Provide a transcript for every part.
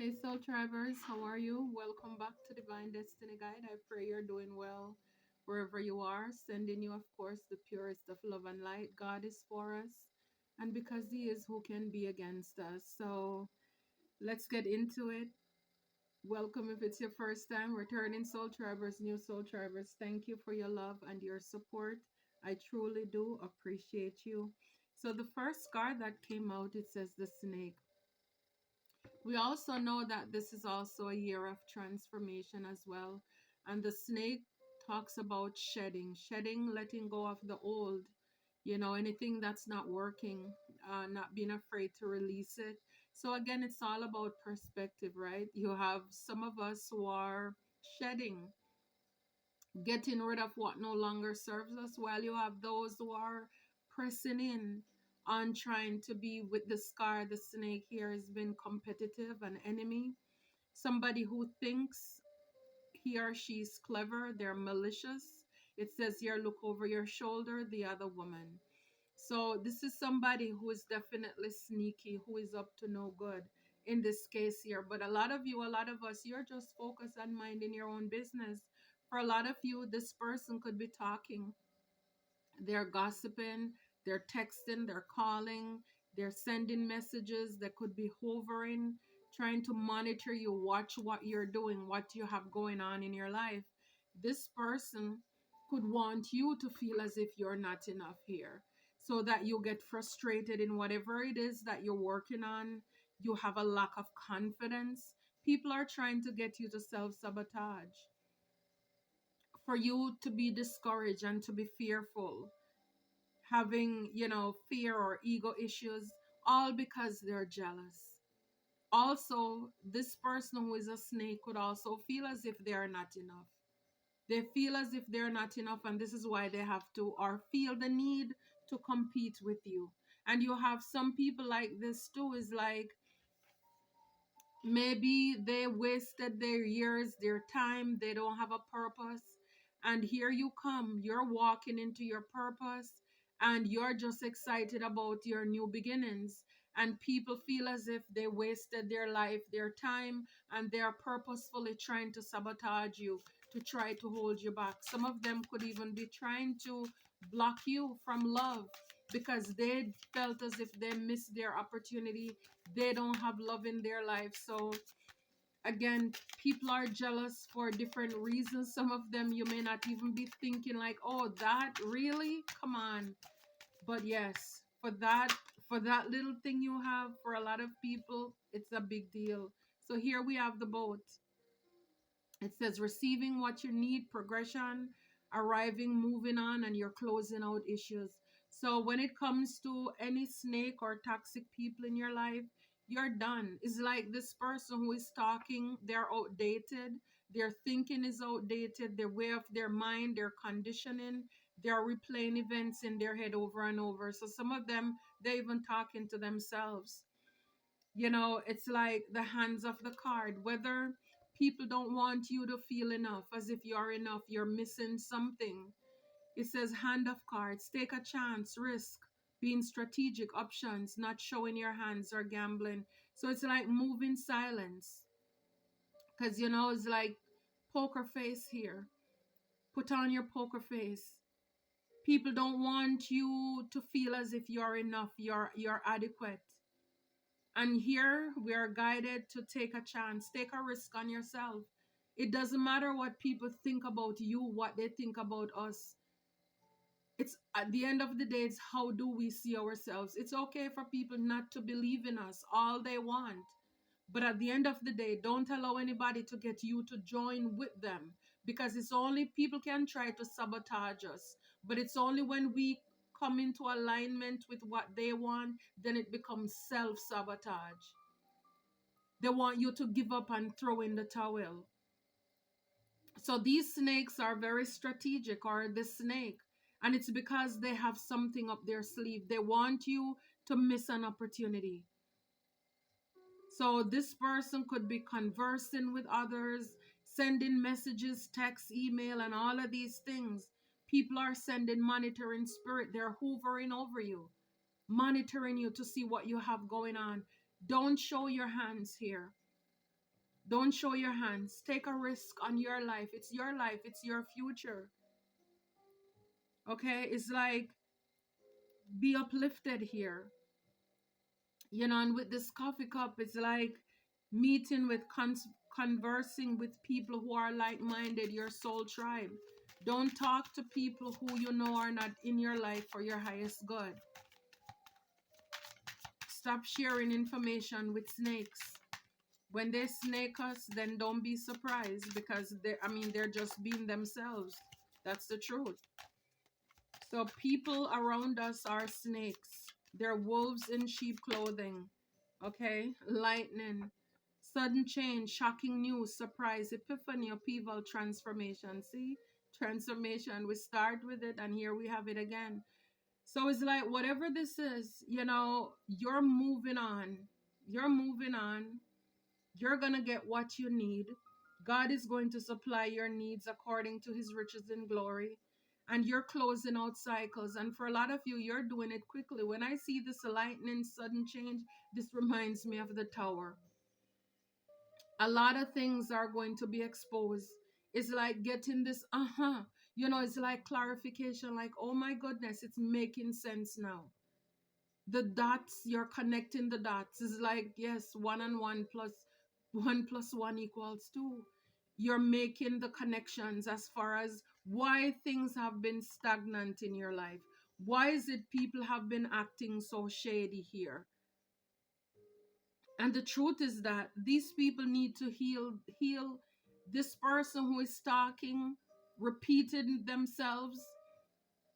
Hey Soul Tribers, how are you? Welcome back to Divine Destiny Guide. I pray you're doing well wherever you are. Sending you, of course, the purest of love and light. God is for us, and because He is, who can be against us? So let's get into it. Welcome if it's your first time. Returning Soul Tribers, new Soul Tribers, thank you for your love and your support. I truly do appreciate you. So the first card that came out, it says the snake. We also know that this is also a year of transformation as well. And the snake talks about shedding, letting go of the old, anything that's not working, not being afraid to release it. So, again, it's all about perspective, right? You have some of us who are shedding, getting rid of what no longer serves us, while you have those who are pressing in on trying to be with the scar. The snake here has been competitive, an enemy, somebody who thinks he or she is clever, they're malicious. It says here, look over your shoulder, the other woman. So this is somebody who is definitely sneaky, who is up to no good in this case here. But a lot of you, a lot of us, you're just focused on minding your own business. For a lot of you, this person could be talking, they're gossiping, they're texting, they're calling, they're sending messages, that could be hovering, trying to monitor you, watch what you're doing, what you have going on in your life. This person could want you to feel as if you're not enough here, so that you get frustrated in whatever it is that you're working on. You have a lack of confidence. People are trying to get you to self sabotage, for you to be discouraged and to be fearful, having, fear or ego issues, all because they're jealous. Also, this person who is a snake could also feel as if they are not enough. They feel as if they're not enough, and this is why they have to, or feel the need to compete with you. And you have some people like this too, is like, maybe they wasted their years, their time, they don't have a purpose. And here you come, you're walking into your purpose, and you're just excited about your new beginnings. And people feel as if they wasted their life, their time, and they're purposefully trying to sabotage you, to try to hold you back. Some of them could even be trying to block you from love, because they felt as if they missed their opportunity, they don't have love in their life. So again, people are jealous for different reasons. Some of them you may not even be thinking like, oh, that really, come on. But yes, for that little thing you have, for a lot of people, it's a big deal. So here we have the boat. It says receiving what you need, progression, arriving, moving on, and you're closing out issues. So when it comes to any snake or toxic people in your life, you're done. It's like this person who is talking, they're outdated. Their thinking is outdated. Their way of their mind, their conditioning, they're replaying events in their head over and over. So some of them, they're even talking to themselves. It's like the hands of the card. Whether people don't want you to feel enough, as if you're enough, you're missing something. It says hand of cards, take a chance, risk, being strategic, options, not showing your hands or gambling. So it's like moving silence. Because, it's like poker face here. Put on your poker face. People don't want you to feel as if you're enough, you're adequate. And here we are guided to take a chance, take a risk on yourself. It doesn't matter what people think about you, what they think about us. It's at the end of the day, it's how do we see ourselves. It's okay for people not to believe in us all they want. But at the end of the day, don't allow anybody to get you to join with them, because it's only people can try to sabotage us. But it's only when we come into alignment with what they want, then it becomes self sabotage. They want you to give up and throw in the towel. So these snakes are very strategic, or the snake, and it's because they have something up their sleeve. They want you to miss an opportunity. So this person could be conversing with others, sending messages, text, email, and all of these things. People are sending monitoring spirit. They're hovering over you, monitoring you to see what you have going on. Don't show your hands here. Don't show your hands. Take a risk on your life. It's your life. It's your future. Okay? It's like, be uplifted here. You know, and with this coffee cup, it's like meeting with, conversing with people who are like-minded, your soul tribe. Don't talk to people who you know are not in your life for your highest good. Stop sharing information with snakes. When they snake us, then don't be surprised, because they're just being themselves. That's the truth. So people around us are snakes. They're wolves in sheep clothing. Okay? Lightning, sudden change, shocking news, surprise, epiphany, upheaval, transformation. See? Transformation. We start with it and here we have it again. So it's like, whatever this is, you know, you're moving on. You're moving on. You're going to get what you need. God is going to supply your needs according to his riches in glory. And you're closing out cycles. And for a lot of you, you're doing it quickly. When I see this lightning, sudden change, this reminds me of the tower. A lot of things are going to be exposed. It's like getting this, you know, it's like clarification, like, oh my goodness, it's making sense now. The dots, you're connecting the dots. It's like, yes, 1 and 1 plus 1 equals 2. You're making the connections as far as why things have been stagnant in your life. Why is it people have been acting so shady here? And the truth is that these people need to heal this person who is stalking, repeating themselves,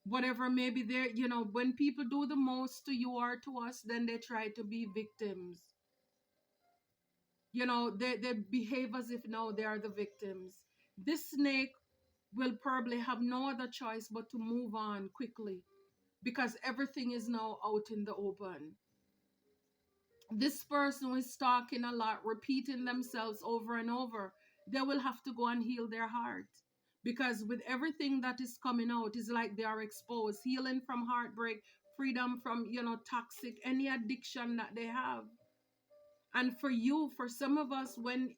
whatever. Maybe they're, you know, when people do the most to you or to us, then they try to be victims. You know, they behave as if now they are the victims. This snake will probably have no other choice but to move on quickly, because everything is now out in the open. This person who is talking a lot, repeating themselves over and over, they will have to go and heal their heart. Because with everything that is coming out, it's like they are exposed. Healing from heartbreak, freedom from, you know, toxic, any addiction that they have. And for you, for some of us, when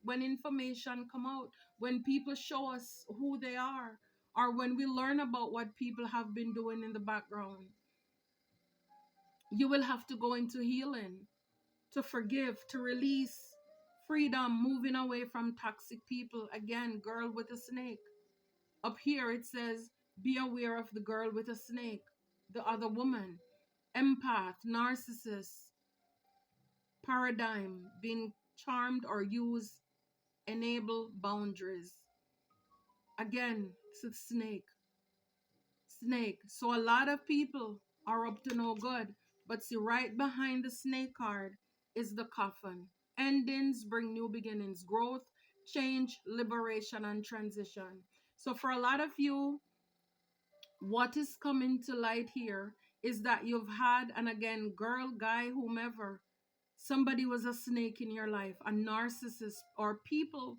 information come out, when people show us who they are, or when we learn about what people have been doing in the background, you will have to go into healing, to forgive, to release, freedom, moving away from toxic people. Again, girl with a snake. Up here it says, be aware of the girl with a snake, the other woman, empath, narcissist, paradigm, being charmed or used, enable boundaries. Again, it's a snake. Snake. So a lot of people are up to no good. But see, right behind the snake card is the coffin. Endings bring new beginnings, growth, change, liberation, and transition. So for a lot of you, what is coming to light here is that you've had, and again, girl, guy, whomever, somebody was a snake in your life, a narcissist, or people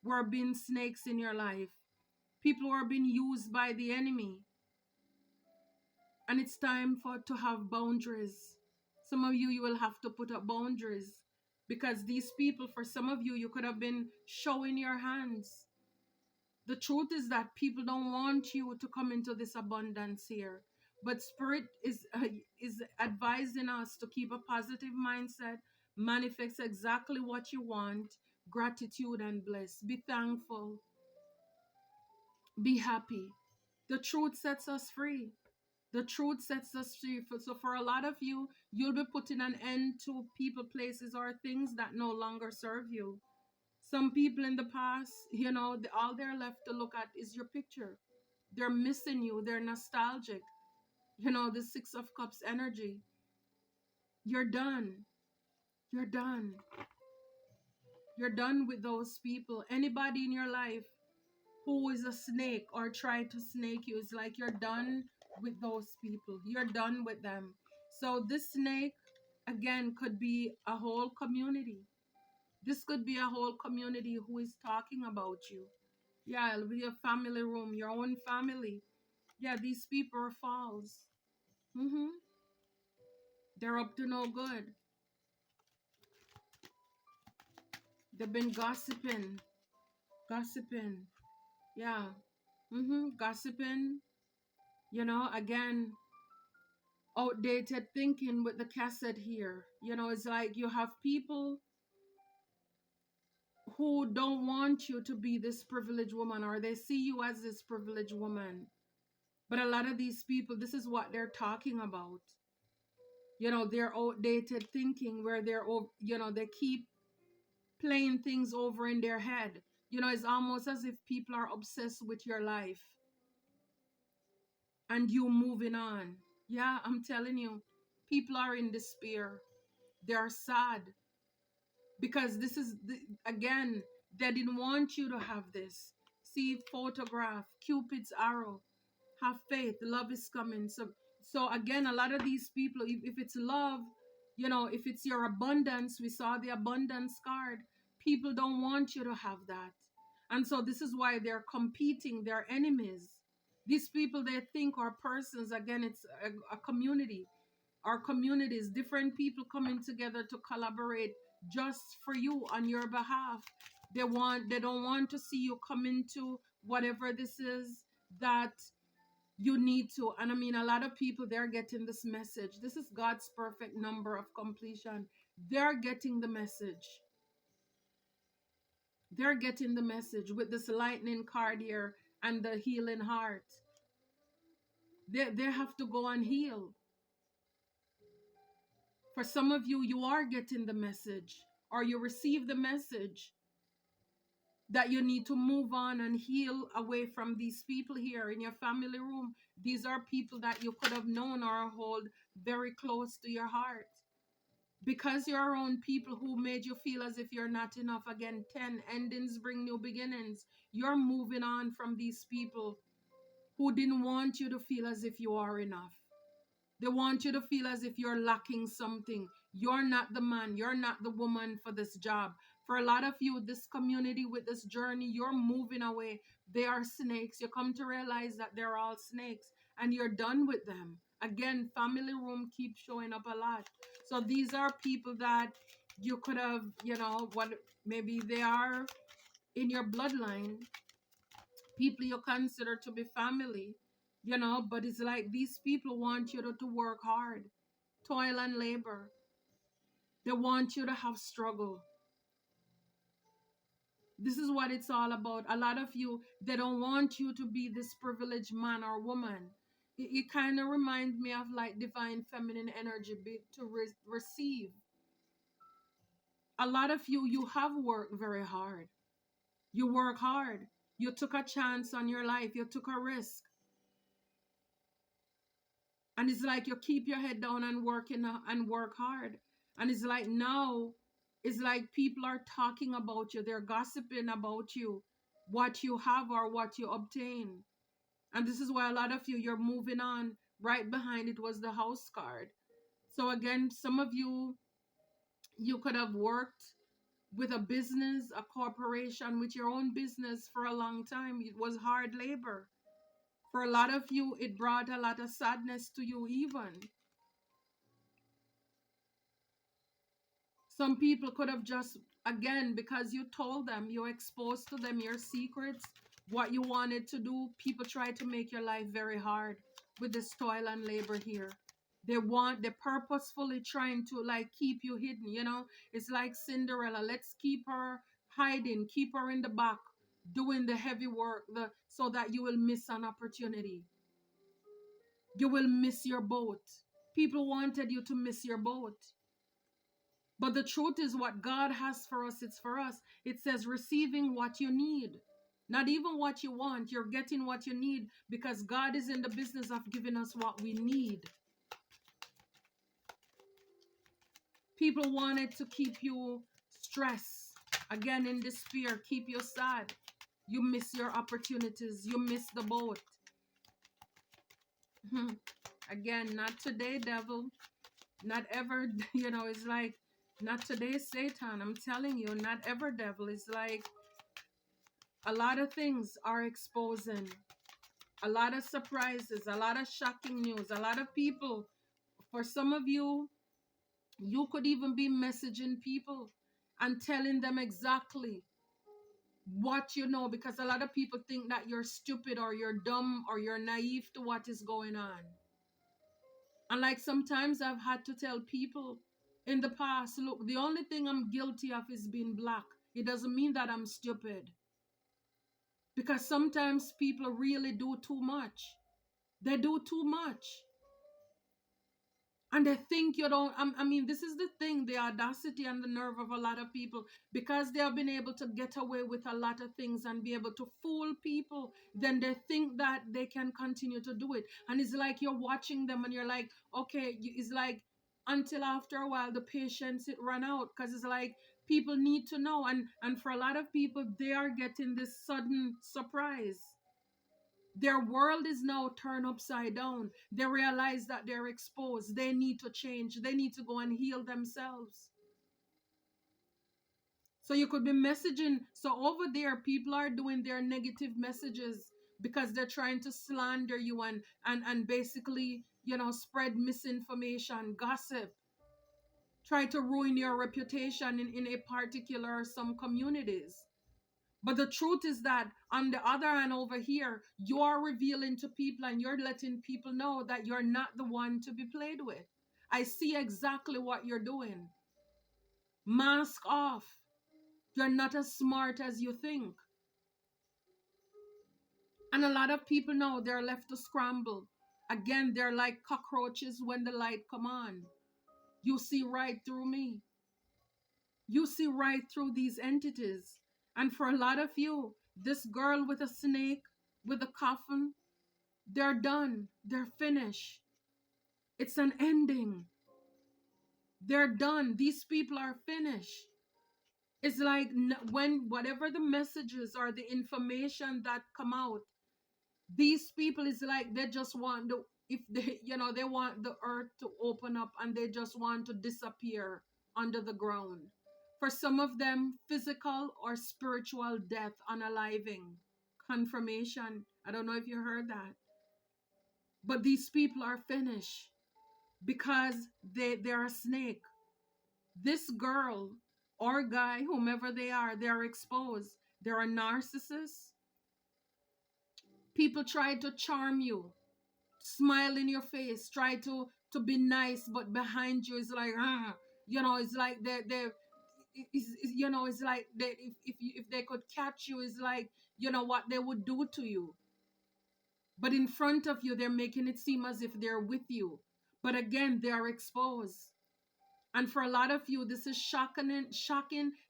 were being snakes in your life. People were being used by the enemy. And it's time to have boundaries. Some of you will have to put up boundaries, because these people, for some of you, you could have been showing your hands. The truth is that people don't want you to come into this abundance here. But Spirit is advising us to keep a positive mindset, manifest exactly what you want, gratitude and bliss. Be thankful. Be happy. The truth sets us free. The truth sets us free. So for a lot of you, you'll be putting an end to people, places, or things that no longer serve you. Some people in the past, you know, all they're left to look at is your picture. They're missing you. They're nostalgic. You know, the Six of Cups energy. You're done. You're done. You're done with those people. Anybody in your life who is a snake or try to snake you, is like you're done with those people. You're done with them. So this snake, again, could be a whole community. This could be a whole community who is talking about you. Yeah, it'll be a family room, your own family. Yeah, these people are false. They're up to no good. They've been gossiping. Gossiping. Yeah. Gossiping. Again, outdated thinking with the cassette here. It's like you have people who don't want you to be this privileged woman, or they see you as this privileged woman. But a lot of these people, this is what they're talking about. Their outdated thinking where they keep playing things over in their head. It's almost as if people are obsessed with your life and you moving on. Yeah, I'm telling you, people are in despair. They are sad because this is, again, they didn't want you to have this. See, photograph, Cupid's arrow, have faith, love is coming. So again, a lot of these people, if it's love, if it's your abundance, we saw the abundance card, people don't want you to have that. And so this is why they're competing, they're enemies. These people, they think are persons. Again, it's a community. Our communities, different people coming together to collaborate just for you on your behalf. They don't want to see you come into whatever this is that you need to. And I mean, a lot of people, they're getting this message. This is God's perfect number of completion. They're getting the message. They're getting the message with this lightning card here and the healing heart. They have to go and heal. For some of you, you are getting the message, or you receive the message that you need to move on and heal away from these people here in your family room. These are people that you could have known or hold very close to your heart. Because you're around people who made you feel as if you're not enough. Again, 10 endings bring new beginnings. You're moving on from these people who didn't want you to feel as if you are enough. They want you to feel as if you're lacking something. You're not the man. You're not the woman for this job. For a lot of you, this community with this journey, you're moving away. They are snakes. You come to realize that they're all snakes and you're done with them. Again, family room keeps showing up a lot. So these are people that you could have, maybe they are in your bloodline, people you consider to be family, but it's like these people want you to work hard, toil and labor. They want you to have struggle. This is what it's all about. A lot of you, they don't want you to be this privileged man or woman. It kind of reminds me of like divine feminine energy to receive. A lot of you, you have worked very hard. You work hard. You took a chance on your life. You took a risk. And it's like you keep your head down and work hard. And it's like now, it's like people are talking about you. They're gossiping about you, what you have or what you obtain. And this is why a lot of you, you're moving on. Right behind it was the house card. So again, some of you, you could have worked with a business, a corporation, with your own business for a long time. It was hard labor. For a lot of you, it brought a lot of sadness to you even. Some people could have just, again, because you told them, you exposed to them your secrets, what you wanted to do, people try to make your life very hard with this toil and labor here. They're purposefully trying to like keep you hidden, It's like Cinderella. Let's keep her hiding, keep her in the back, doing the heavy work, so that you will miss an opportunity. You will miss your boat. People wanted you to miss your boat. But the truth is, what God has for us, it's for us. It says receiving what you need. Not even what you want. You're getting what you need because God is in the business of giving us what we need. People wanted to keep you stressed. Again, in despair, keep you sad. You miss your opportunities. You miss the boat. Again, not today, devil. Not ever, it's like, not today, Satan. I'm telling you, not ever, devil. It's like a lot of things are exposing. A lot of surprises, a lot of shocking news, a lot of people. For some of you, you could even be messaging people and telling them exactly what you know, because a lot of people think that you're stupid or you're dumb or you're naive to what is going on. And like sometimes I've had to tell people in the past, look, the only thing I'm guilty of is being black. It doesn't mean that I'm stupid. Because sometimes people really do too much. They do too much. And they think you don't. I mean, this is the thing, the audacity and the nerve of a lot of people, because they have been able to get away with a lot of things and be able to fool people. Then they think that they can continue to do it. And it's like you're watching them and you're like, okay, it's like until after a while, the patience it run out, because it's like people need to know. And for a lot of people, they are getting this sudden surprise. Their world is now turned upside down. They realize that they're exposed. They need to change. They need to go and heal themselves. So you could be messaging. So over there, people are doing their negative messages because they're trying to slander you and basically, spread misinformation, gossip, try to ruin your reputation in a particular some communities. But the truth is that on the other hand, over here, you're revealing to people and you're letting people know that you're not the one to be played with. I see exactly what you're doing. Mask off. You're not as smart as you think. And a lot of people know they're left to scramble. Again, they're like cockroaches when the light come on. You see right through me. You see right through these entities. And for a lot of you, this girl with a snake, with a coffin, they're done. They're finished. It's an ending. They're done. These people are finished. It's like when whatever the messages or the information that come out, these people is like they just want the if they they want the earth to open up and they just want to disappear under the ground. For some of them, physical or spiritual death, unaliving, confirmation. I don't know if you heard that. But these people are finished because they're a snake. This girl or guy, whomever they're exposed. They're a narcissist. People try to charm you, smile in your face, try to be nice, but behind you is like, it's like it's like they, if they could catch you, it's like, what they would do to you. But in front of you, they're making it seem as if they're with you. But again, they are exposed. And for a lot of you, this is shocking.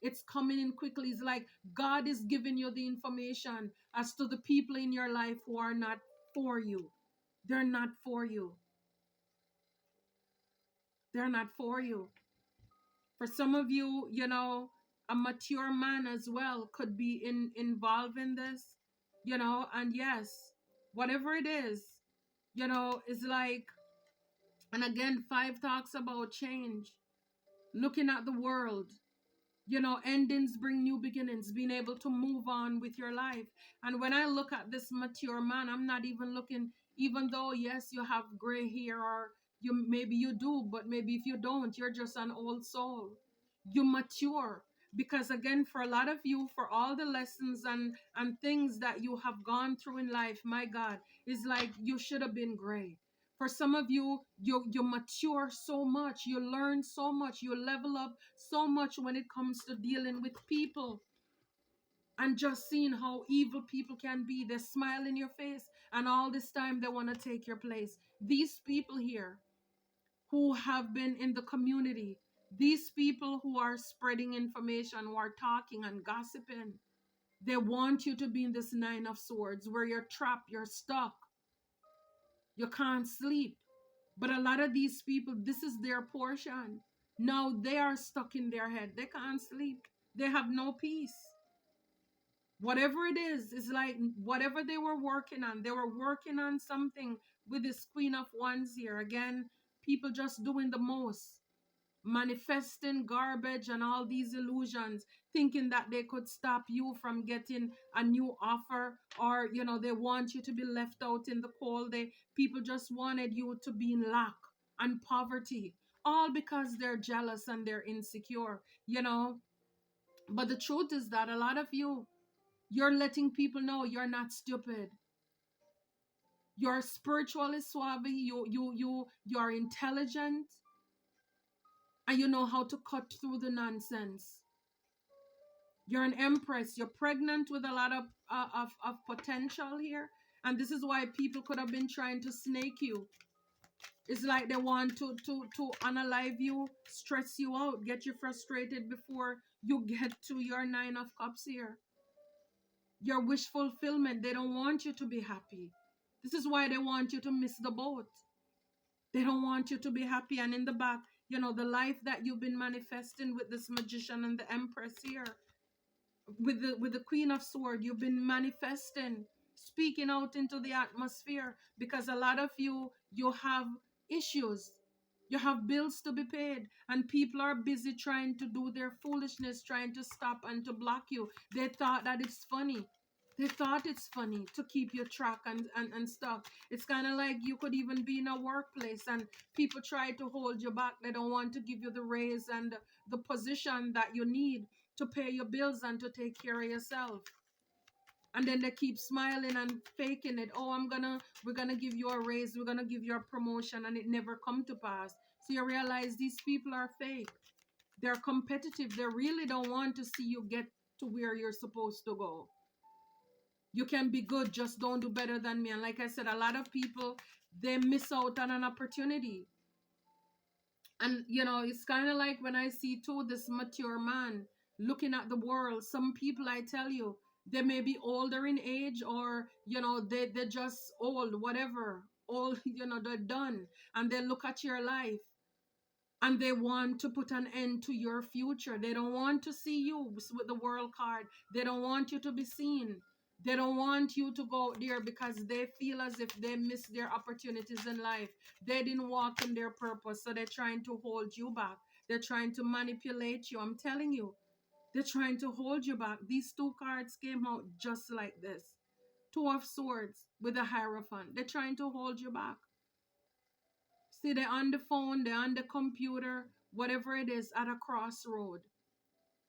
It's coming in quickly. It's like God is giving you the information as to the people in your life who are not for you. They're not for you. They're not for you. For some of you, a mature man as well could be involved in this, and yes, whatever it is, is like, and again, 5 talks about change, looking at the world. Endings bring new beginnings, being able to move on with your life. And when I look at this mature man, I'm not even looking, even though, yes, you have gray hair, or maybe you do, but maybe if you don't, you're just an old soul. You mature. Because again, for a lot of you, for all the lessons and things that you have gone through in life, my God, is like you should have been gray. For some of you, you mature so much, you learn so much, you level up so much when it comes to dealing with people and just seeing how evil people can be. They smile in your face, and all this time they want to take your place. These people here who have been in the community, these people who are spreading information, who are talking and gossiping, they want you to be in this 9 of Swords where you're trapped, you're stuck. You can't sleep. But a lot of these people, this is their portion. Now they are stuck in their head. They can't sleep. They have no peace. Whatever it is, it's like whatever they were working on something with this Queen of Wands here. Again, people just doing the most. Manifesting garbage and all these illusions, thinking that they could stop you from getting a new offer, or they want you to be left out in the cold. People just wanted you to be in lack and poverty, all because they're jealous and they're insecure. But the truth is that a lot of you, you're letting people know you're not stupid. You're spiritually suave, you're intelligent, and you know how to cut through the nonsense. You're an empress. You're pregnant with a lot of potential here. And this is why people could have been trying to snake you. It's like they want to unalive you, stress you out, get you frustrated before you get to your 9 of Cups here. Your wish fulfillment, they don't want you to be happy. This is why they want you to miss the boat. They don't want you to be happy. And in the back, the life that you've been manifesting with this Magician and the Empress here, with the Queen of Swords, you've been manifesting, speaking out into the atmosphere, because a lot of you have issues. You have bills to be paid, and people are busy trying to do their foolishness, trying to stop and to block you. They thought that it's funny. They thought it's funny to keep you track and stuff. It's kind of like you could even be in a workplace and people try to hold you back. They don't want to give you the raise and the position that you need to pay your bills and to take care of yourself. And then they keep smiling and faking it. Oh, we're gonna give you a raise, we're gonna give you a promotion, and it never come to pass. So you realize these people are fake. They're competitive. They really don't want to see you get to where you're supposed to go. You can be good, just don't do better than me. And like I said, a lot of people, they miss out on an opportunity. And it's kind of like when I see too this mature man looking at the world. Some people, I tell you, they may be older in age, or they're just old, whatever, old, they're done, and they look at your life and they want to put an end to your future. They don't want to see you with the world card. They don't want you to be seen. They don't want you to go out there because they feel as if they missed their opportunities in life. They didn't walk in their purpose, so they're trying to hold you back. They're trying to manipulate you. I'm telling you, they're trying to hold you back. These 2 cards came out just like this. 2 of Swords with a Hierophant. They're trying to hold you back. See, they're on the phone, they're on the computer, whatever it is, at a crossroad.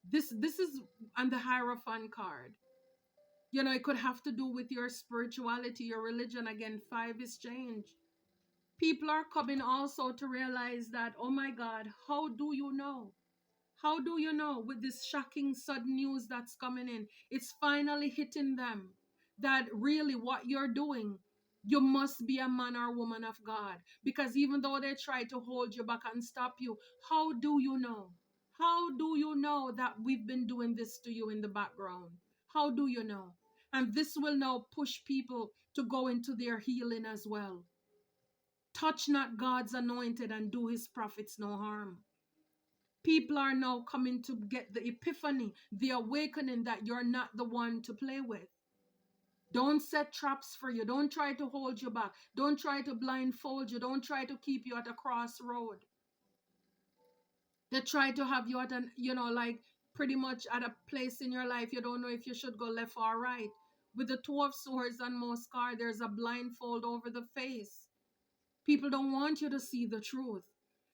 This is on the Hierophant card. It could have to do with your spirituality, your religion. Again, 5 is change. People are coming also to realize that, oh my God, how do you know? How do you know with this shocking, sudden news that's coming in? It's finally hitting them that really what you're doing, you must be a man or woman of God. Because even though they try to hold you back and stop you, how do you know? How do you know that we've been doing this to you in the background? How do you know? And this will now push people to go into their healing as well. Touch not God's anointed and do his prophets no harm. People are now coming to get the epiphany, the awakening that you're not the one to play with. Don't set traps for you. Don't try to hold you back. Don't try to blindfold you. Don't try to keep you at a crossroad. They try to have you at an, like pretty much at a place in your life you don't know if you should go left or right. With the 2 of Swords and most cards, there's a blindfold over the face. People don't want you to see the truth.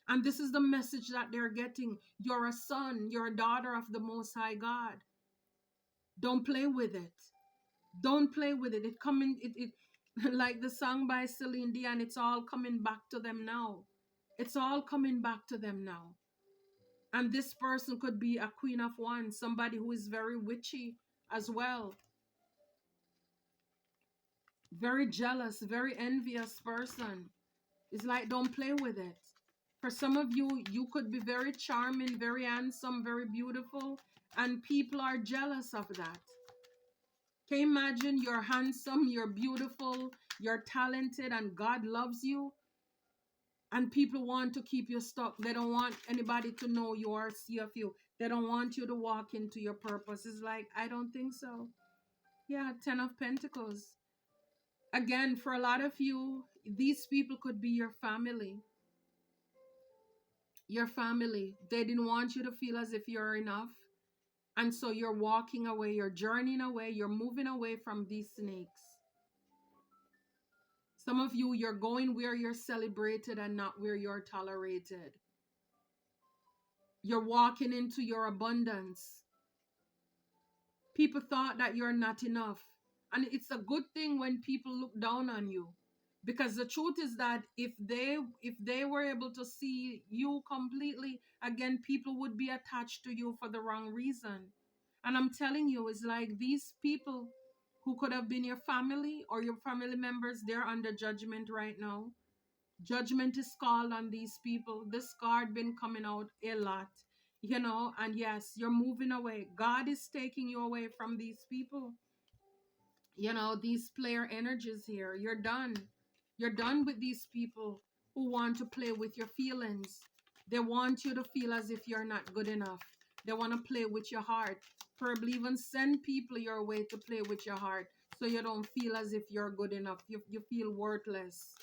And this is the message that they're getting. You're a son, you're a daughter of the Most High God. Don't play with it. Don't play with it. It like the song by Celine Dion, it's all coming back to them now. It's all coming back to them now. And this person could be a Queen of Wands, somebody who is very witchy as well. Very jealous, very envious person. It's like, don't play with it. For some of you, you could be very charming, very handsome, very beautiful, and people are jealous of that. Can you imagine you're handsome, you're beautiful, you're talented, and God loves you, and people want to keep you stuck. They don't want anybody to know you or see of you. They don't want you to walk into your purpose. It's like, I don't think so. Yeah, 10 of Pentacles. Again, for a lot of you, these people could be your family. Your family. They didn't want you to feel as if you're enough. And so you're walking away, you're journeying away, you're moving away from these snakes. Some of you, you're going where you're celebrated and not where you're tolerated. You're walking into your abundance. People thought that you're not enough. And it's a good thing when people look down on you. Because the truth is that if they were able to see you completely, again, people would be attached to you for the wrong reason. And I'm telling you, it's like these people who could have been your family or your family members, they're under judgment right now. Judgment is called on these people. This card been coming out a lot, and yes, you're moving away. God is taking you away from these people, these player energies here. You're done with these people who want to play with your feelings. They want you to feel as if you're not good enough. They want to play with your heart, probably even send people your way to play with your heart, so you don't feel as if you're good enough. You feel worthless.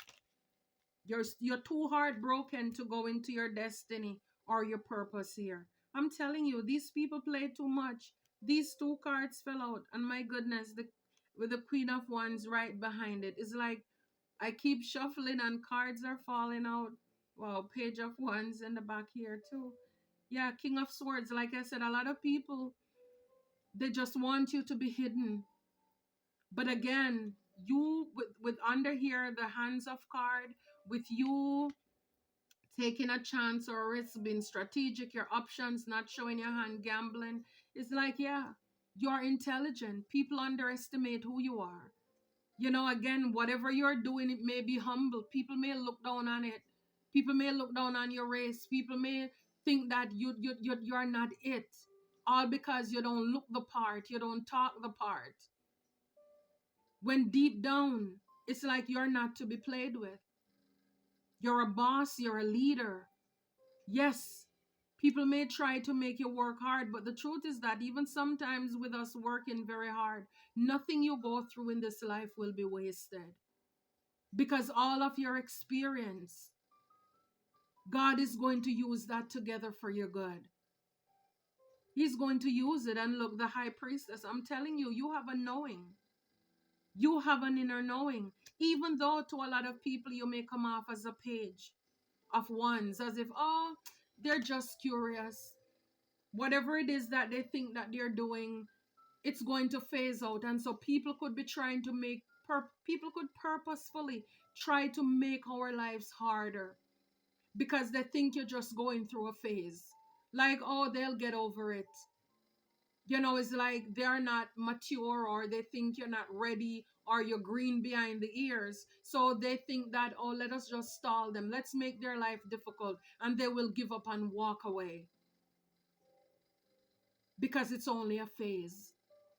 You're too heartbroken to go into your destiny or your purpose here. I'm telling you, these people play too much. These two cards fell out, and my goodness, with the Queen of Wands right behind it. It's like I keep shuffling and cards are falling out. Wow, Page of Wands in the back here too. Yeah, King of Swords. Like I said, a lot of people, they just want you to be hidden. But again, you with under here the Hands of card, with you taking a chance or risk, being strategic, your options, not showing your hand, gambling. It's like, yeah, you're intelligent. People underestimate who you are. Again, whatever you're doing, it may be humble. People may look down on it. People may look down on your race. People may think that you're not it. All because you don't look the part. You don't talk the part. When deep down, it's like you're not to be played with. You're a boss. You're a leader. Yes, people may try to make you work hard, but the truth is that even sometimes with us working very hard, nothing you go through in this life will be wasted. Because all of your experience, God is going to use that together for your good. He's going to use it. And look, the High Priestess, I'm telling you, you have a knowing. You have an inner knowing. Even though to a lot of people you may come off as a Page of Wands, as if, oh, they're just curious. Whatever it is that they think that they're doing, it's going to phase out. And so people could be trying to people could purposefully try to make our lives harder because they think you're just going through a phase. Like, oh, they'll get over it. It's like they're not mature, or they think you're not ready, or you're green behind the ears. So they think that, oh, let us just stall them. Let's make their life difficult, and they will give up and walk away because it's only a phase.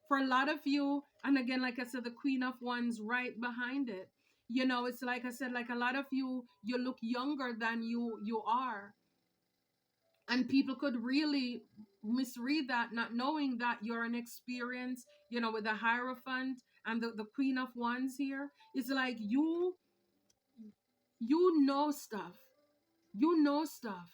For a lot of you, and again, like I said, the Queen of Wands right behind it. It's like I said, like a lot of you, you look younger than you are. And people could really misread that, not knowing that you're an experience, with the Hierophant and the Queen of Wands here. It's like you know stuff. You know stuff.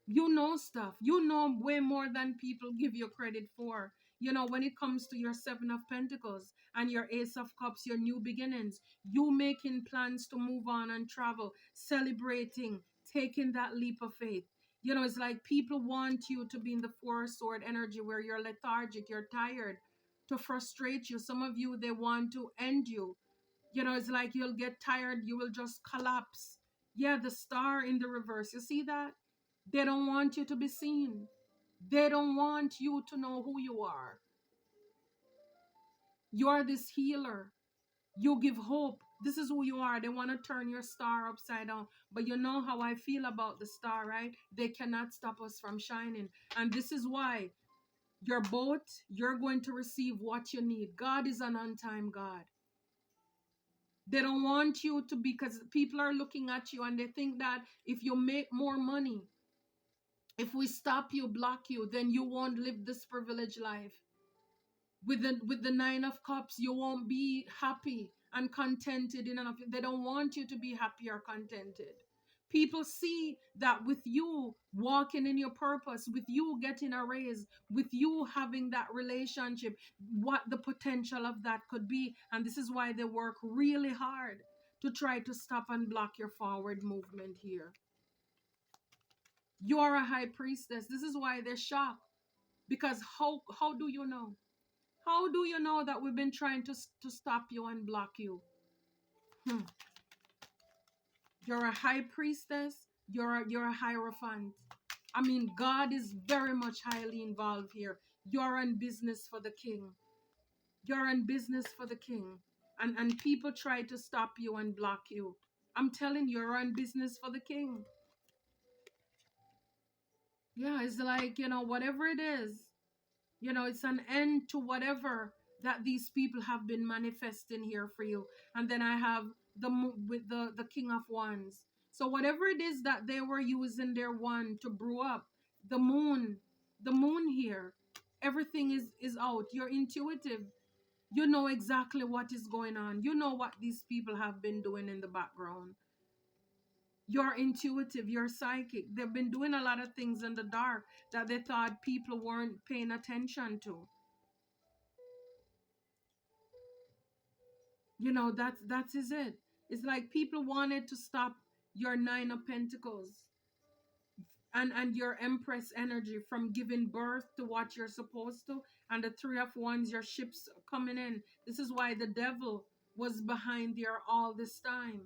You know stuff. You know way more than people give you credit for. When it comes to your Seven of Pentacles and your Ace of Cups, your new beginnings, you making plans to move on and travel, celebrating, taking that leap of faith. It's like people want you to be in the Four Sword energy where you're lethargic, you're tired, to frustrate you. Some of you, they want to end you. It's like you'll get tired, you will just collapse. Yeah, the Star in the reverse. You see that? They don't want you to be seen. They don't want you to know who you are. You are this healer. You give hope. This is who you are. They want to turn your star upside down. But you know how I feel about the star, right? They cannot stop us from shining. And this is why you're going to receive what you need. God is an on-time God. They don't want you to, because people are looking at you and they think that if you make more money, if we stop you, block you, then you won't live this privileged life. With the Nine of Cups, you won't be happy and contented enough. They don't want you to be happy or contented. People see that with you walking in your purpose, with you getting a raise, with you having that relationship, what the potential of that could be. And this is why they work really hard to try to stop and block your forward movement here. You are a High Priestess. This is why they're shocked. Because how do you know? How do you know that we've been trying to stop you and block you? Hmm. You're a high priestess. You're a hierophant. I mean, God is very much highly involved here. You're on business for the king. You're on business for the king. And people try to stop you and block you. I'm telling you, you're on business for the king. Yeah, it's like, whatever it is, it's an end to whatever that these people have been manifesting here for you. And then I have with the King of Wands. So whatever it is that they were using their wand to brew up, the moon, here, everything is out. You're intuitive. You know exactly what is going on. You know what these people have been doing in the background. You're intuitive, you're psychic. They've been doing a lot of things in the dark that they thought people weren't paying attention to. That is it. It's like people wanted to stop your Nine of Pentacles and your Empress energy from giving birth to what you're supposed to, and the Three of Wands, your ships coming in. This is why the devil was behind there all this time.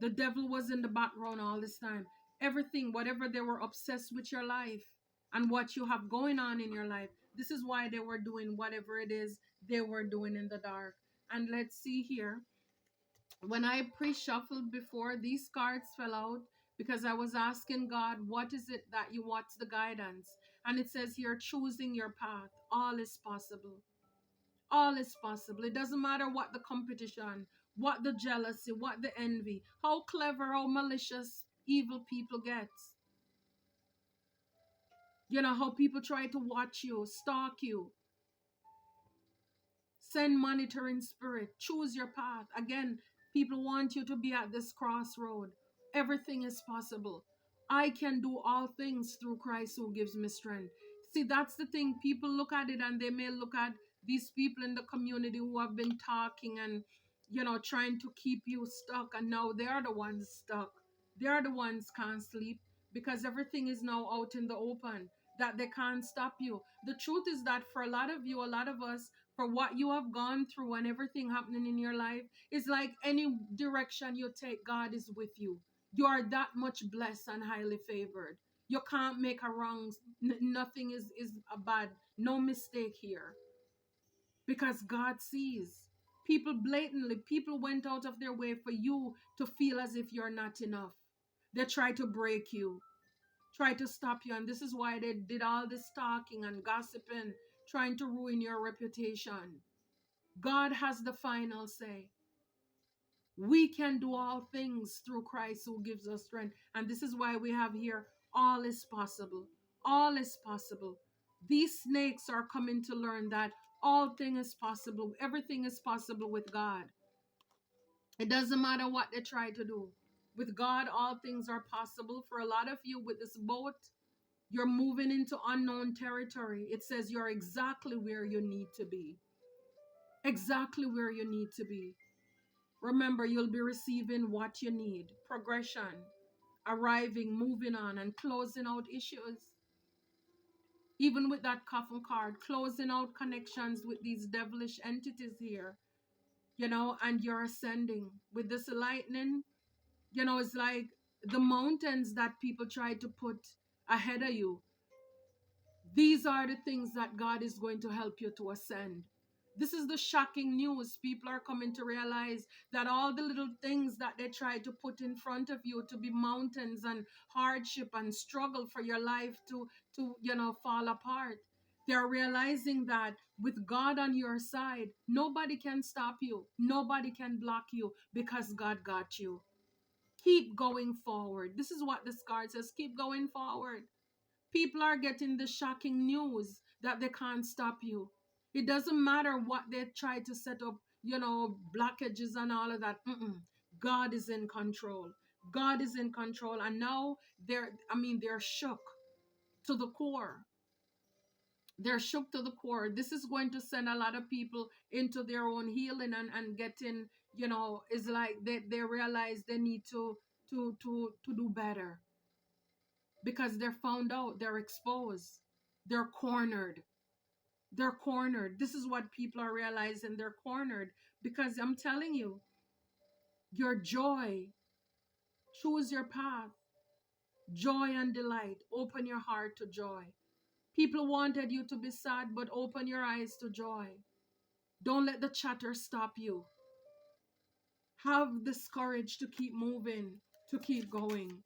The devil was in the background all this time. Everything, whatever they were obsessed with your life and what you have going on in your life, this is why they were doing whatever it is they were doing in the dark. And let's see here. When I pre-shuffled before, these cards fell out because I was asking God, what is it that you want the guidance? And it says here, choosing your path. All is possible. All is possible. It doesn't matter what the competition, what the jealousy, what the envy, how clever, how malicious evil people get. How people try to watch you, stalk you, send monitoring spirit. Choose your path. Again, people want you to be at this crossroad. Everything is possible. I can do all things through Christ who gives me strength. See, that's the thing. People look at it and they may look at these people in the community who have been talking and, trying to keep you stuck. And now they are the ones stuck. They are the ones can't sleep because everything is now out in the open, that they can't stop you. The truth is that for a lot of you, a lot of us, for what you have gone through and everything happening in your life, it's like any direction you take, God is with you. You are that much blessed and highly favored. You can't make a wrong. Nothing is a bad. No mistake here. Because God sees. People went out of their way for you to feel as if you're not enough. They try to break you, try to stop you. And this is why they did all this talking and gossiping, trying to ruin your reputation. God has the final say. We can do all things through Christ who gives us strength. And this is why we have here, all is possible. All is possible. These snakes are coming to learn that all things is possible. Everything is possible with God. It doesn't matter what they try to do. With God, all things are possible. For a lot of you with this boat, you're moving into unknown territory. It says you're exactly where you need to be. Exactly where you need to be. Remember, you'll be receiving what you need. Progression, arriving, moving on, and closing out issues. Even with that coffin card, closing out connections with these devilish entities here, and you're ascending. With this lightning, it's like the mountains that people try to put ahead of you. These are the things that God is going to help you to ascend. This is the shocking news. People are coming to realize that all the little things that they try to put in front of you to be mountains and hardship and struggle for your life to fall apart. They're realizing that with God on your side, nobody can stop you. Nobody can block you because God got you. Keep going forward. This is what this card says. Keep going forward. People are getting the shocking news that they can't stop you. It doesn't matter what they try to set up, blockages and all of that. God is in control. God is in control. And now they're shook to the core. They're shook to the core. This is going to send a lot of people into their own healing and getting, it's like they realize they need to do better. Because they're found out, they're exposed, they're cornered. They're cornered. This is what people are realizing. They're cornered because I'm telling you, your joy, choose your path. Joy and delight. Open your heart to joy. People wanted you to be sad, but open your eyes to joy. Don't let the chatter stop you. Have this courage to keep moving, to keep going.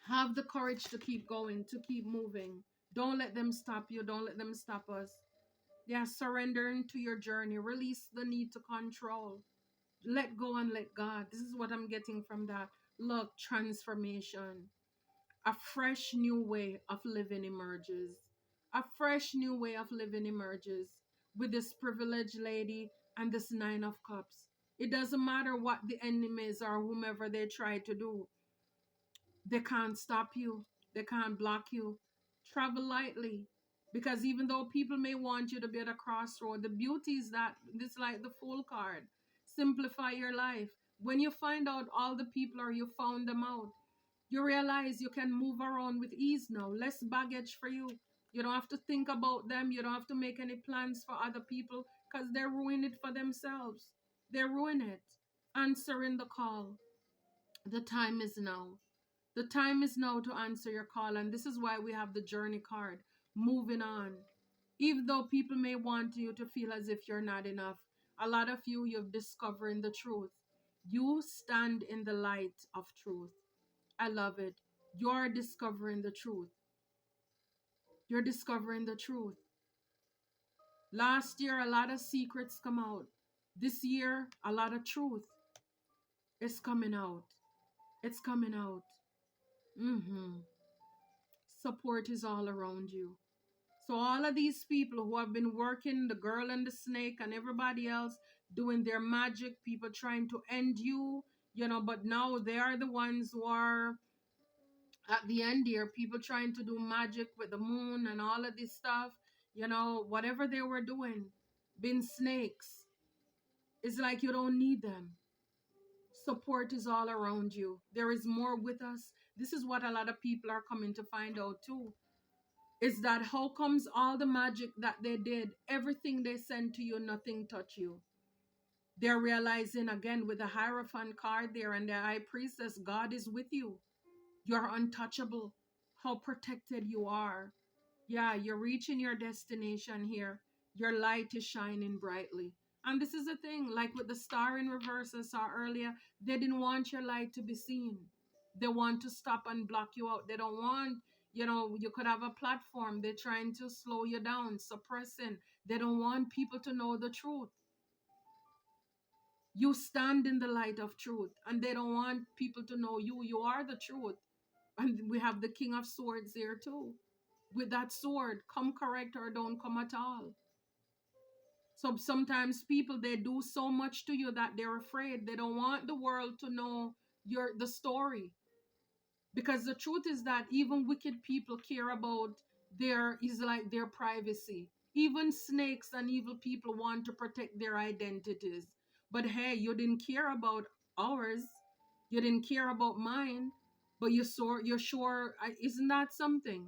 Have the courage to keep going, to keep moving. Don't let them stop you. Don't let them stop us. Yeah, surrendering to your journey. Release the need to control. Let go and let God. This is what I'm getting from that. Look, transformation. A fresh new way of living emerges. A fresh new way of living emerges with this privileged lady and this Nine of Cups. It doesn't matter what the enemies or whomever they try to do. They can't stop you. They can't block you. Travel lightly. Because even though people may want you to be at a crossroad, the beauty is that it's like the Fool card. Simplify your life. When you find out all the people or you found them out, you realize you can move around with ease now. Less baggage for you. You don't have to think about them. You don't have to make any plans for other people because they're ruining it for themselves. They ruin it. Answering the call. The time is now. The time is now to answer your call, and this is why we have the journey card. Moving on. Even though people may want you to feel as if you're not enough, a lot of you've discovering the truth. You stand in the light of truth. I love it. You're discovering the truth. You're discovering the truth. Last year, a lot of secrets come out. This year, a lot of truth is coming out. It's coming out. Support is all around you. So all of these people who have been working, the girl and the snake and everybody else doing their magic, people trying to end you, but now they are the ones who are at the end here, people trying to do magic with the moon and all of this stuff, whatever they were doing, being snakes, it's like you don't need them. Support is all around you. There is more with us. This is what a lot of people are coming to find out too. Is that how comes all the magic that they did, everything they sent to you, nothing touch you? They're realizing again with the Hierophant card there and the High Priestess, God is with you. You're untouchable. How protected you are. Yeah, you're reaching your destination here. Your light is shining brightly. And this is the thing, like with the star in reverse I saw earlier, they didn't want your light to be seen. They want to stop and block you out. They don't want, you could have a platform. They're trying to slow you down, suppressing. They don't want people to know the truth. You stand in the light of truth, and they don't want people to know you. You are the truth. And we have the King of Swords there too. With that sword, come correct or don't come at all. So sometimes people, they do so much to you that they're afraid. They don't want the world to know the story. Because the truth is that even wicked people care about their privacy. Even snakes and evil people want to protect their identities. But hey, you didn't care about ours. You didn't care about mine. But you're sure, isn't that something?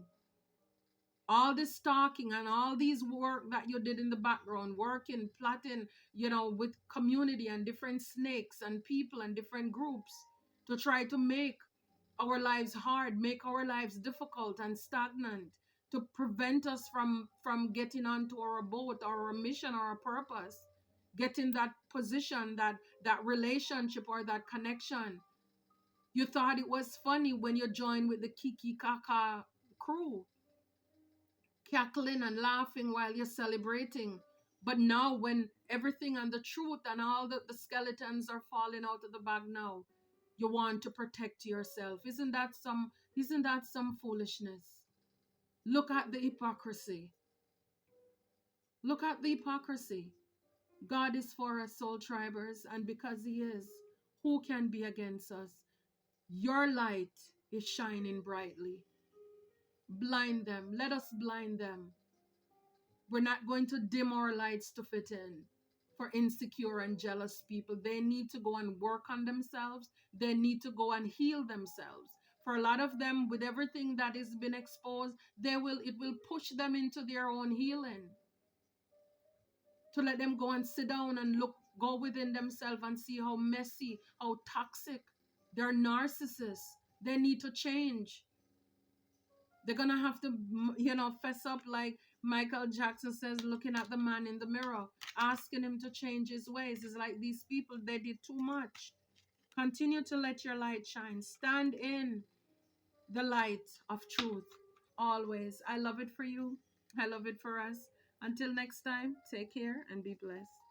All this talking and all these work that you did in the background, working, plotting, with community and different snakes and people and different groups to try to make our lives hard, make our lives difficult and stagnant, to prevent us from getting onto our boat or our mission or our purpose, getting that position, that relationship or that connection. You thought it was funny when you joined with the Kiki Kaka crew, cackling and laughing while you're celebrating. But now when everything and the truth and all the skeletons are falling out of the bag now, you want to protect yourself. Isn't that some foolishness? Look at the hypocrisy. Look at the hypocrisy. God is for us, soul tribers, and because he is, who can be against us? Your light is shining brightly. Blind them. Let us blind them. We're not going to dim our lights to fit in. For insecure and jealous people, they need to go and work on themselves. They need to go and heal themselves. For a lot of them, with everything that has been exposed, it will push them into their own healing. To let them go and sit down and go within themselves and see how messy, how toxic. They're narcissists. They need to change. They're gonna have to, fess up, like Michael Jackson says, looking at the man in the mirror, asking him to change his ways. It's like these people, they did too much. Continue to let your light shine. Stand in the light of truth always. I love it for you. I love it for us. Until next time, take care and be blessed.